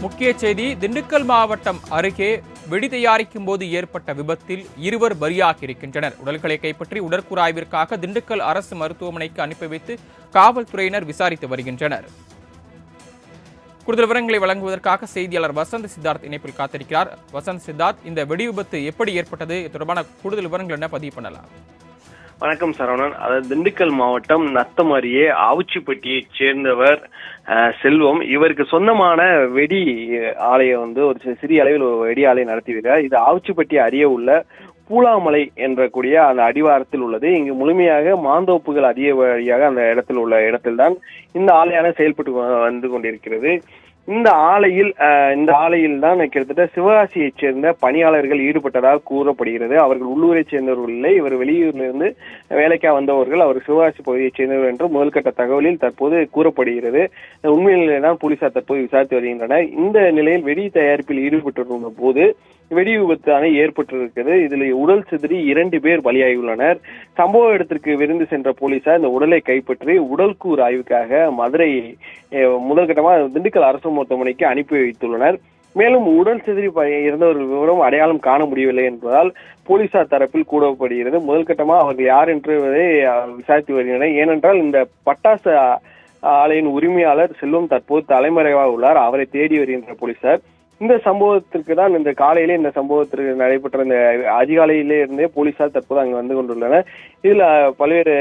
முக்கிய செய்தி திண்டுக்கல் மாவட்டம் அருகே வெடி தயாரிக்கும் போது ஏற்பட்ட விபத்தில் இருவர் பலியாகி இருக்கின்றனர். உடல்களை கைப்பற்றி உடற்கூறாய்விற்காக திண்டுக்கல் அரசு மருத்துவமனைக்கு அனுப்பி வைத்து காவல்துறையினர் விசாரித்து வருகின்றனர். கூடுதல் விவரங்களை வழங்குவதற்காக செய்தியாளர் வசந்த் சித்தார்த் இணைப்பில் காத்திருக்கிறார். வசந்த் சித்தார்த், இந்த வெடி விபத்து எப்படி ஏற்பட்டது, தொடர்பான கூடுதல் விவரங்கள் என்ன பதிவு பண்ணலாம்? வணக்கம் சரவணன். அதாவது திண்டுக்கல் மாவட்டம் நத்தம் அருகே ஆவுச்சிப்பட்டியைச் சேர்ந்தவர் செல்வம். இவருக்கு சொந்தமான வெடி ஆலையை ஒரு சிறிய அளவில் ஒரு வெடி ஆலையை நடத்திவிட்டார். இது ஆவுச்சிப்பட்டி அருகே உள்ள பூலாமலை என்ற கூடிய அந்த அடிவாரத்தில் உள்ளது. இங்கு முழுமையாக மாந்தோப்புகள் அதிகப்படியாக அந்த இடத்தில்தான் இந்த ஆலையான செயல்பட்டு வந்து கொண்டிருக்கிறது. இந்த ஆலையில் தான் கிட்டத்தட்ட சிவகாசியைச் சேர்ந்த பணியாளர்கள் ஈடுபட்டதாக கூறப்படுகிறது. அவர்கள் உள்ளூரைச் சேர்ந்தவர்கள் இல்லை, இவர் வெளியூரிலிருந்து வேலைக்காக வந்தவர்கள். அவர் சிவகாசி பகுதியைச் சேர்ந்தவர் என்று முதல்கட்ட தகவலில் தற்போது கூறப்படுகிறது. உண்மையிலே தான் போலீசார் தற்போது விசாரித்து வருகின்றனர். இந்த நிலையில் வெடி தயாரிப்பில் ஈடுபட்டிருந்த போது வெடி விபத்தான ஏற்பட்டிருக்கிறது. இதில் உடல் சிதறி 2 பேர் பலியாகியுள்ளனர். சம்பவ இடத்திற்கு விரைந்து சென்ற போலீசார் இந்த உடலை கைப்பற்றி உடல்கூறு ஆய்வுக்காக மதுரை முதல்கட்டமாக திண்டுக்கல் அரசு மருத்துவமனைக்கு அனுப்பி வைத்துள்ளனர். மேலும் உடல் சிதறி இறந்தவர்கள் விவரம் அடையாளம் காண முடியவில்லை என்பதால் போலீசார் தரப்பில் கூறப்படுகிறது. முதல்கட்டமாக அவர்கள் யார் என்பதை விசாரித்து வருகின்றனர். ஏனென்றால் இந்த பட்டாசு ஆலையின் உரிமையாளர் செல்வம் தற்போது தலைமறைவாக உள்ளார். அவரை தேடி வருகின்ற போலீசார் இந்த சம்பவத்திற்கு தான் இந்த காலையிலே இந்த சம்பவத்திற்கு நடைபெற்ற இந்த அதிகாலையிலே இருந்தே போலீசார் தற்போது அங்கு வந்து கொண்டுள்ளனர். இதுல பல்வேறு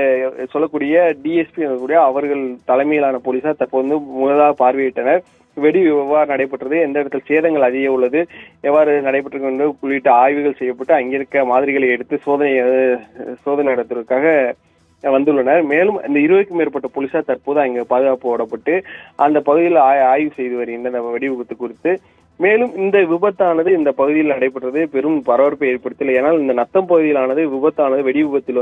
சொல்லக்கூடிய டிஎஸ்பி அவர்கள் தலைமையிலான போலீசார் தற்போது முன்னதாக பார்வையிட்டனர். வெடி எவ்வாறு நடைபெற்றது, எந்த இடத்தில் சேதங்கள் அதிகம் உள்ளது, எவ்வாறு நடைபெற்றது உள்ளிட்ட ஆய்வுகள் செய்யப்பட்டு அங்கிருக்க மாதிரிகளை எடுத்து சோதனை நடத்துவதற்காக வந்துள்ளனர். மேலும் இந்த 20க்கும் மேற்பட்ட போலீசார் தற்போது அங்கு பாதுகாப்பு போடப்பட்டு அந்த பகுதியில் ஆய்வு செய்து வருகின்றனர் வெடி விபத்து குறித்து. மேலும் இந்த விபத்தானது இந்த பகுதியில் நடைபெற்றது பெரும் பரபரப்பை ஏற்படுத்தல. ஏனால் இந்த நத்தம் பகுதியிலானது விபத்தானது வெடி விபத்தில்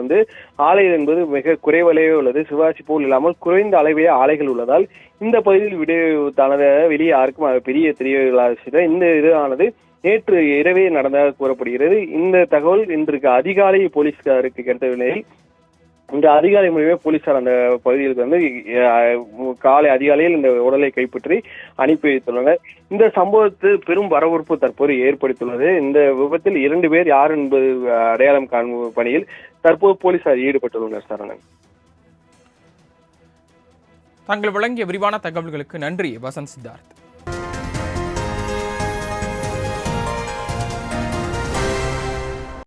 ஆலை என்பது மிக குறைவளவே உள்ளது. சிவகாசி போல் இல்லாமல் குறைந்த அளவே ஆலைகள் உள்ளதால் இந்த பகுதியில் வெடி விபத்தானது வெளியே யாருக்கும் பெரிய தெரியவில்லாத இந்த இதுவானது நேற்று இரவே நடந்ததாக கூறப்படுகிறது. இந்த தகவல் இன்றைக்கு அதிகாலை போலீஸ்காருக்கு கிடைத்த நிலையில் இந்த அதிகாலை மூலமே போலீசார் அந்த பகுதிகளுக்கு காலை அதிகாலையில் இந்த உடலை கைப்பற்றி அனுப்பி வைத்துள்ளனர். இந்த சம்பவத்தில் பெரும் பரபரப்பு தற்போது ஏற்படுத்தியுள்ளது. இந்த விபத்தில் 2 பேர் யார் என்பது அடையாளம் காணும் பணியில் தற்போது போலீசார் ஈடுபட்டுள்ளனர். சரணன், தாங்கள் வழங்கிய விரிவான தகவல்களுக்கு நன்றி வசந்த் சித்தார்த்.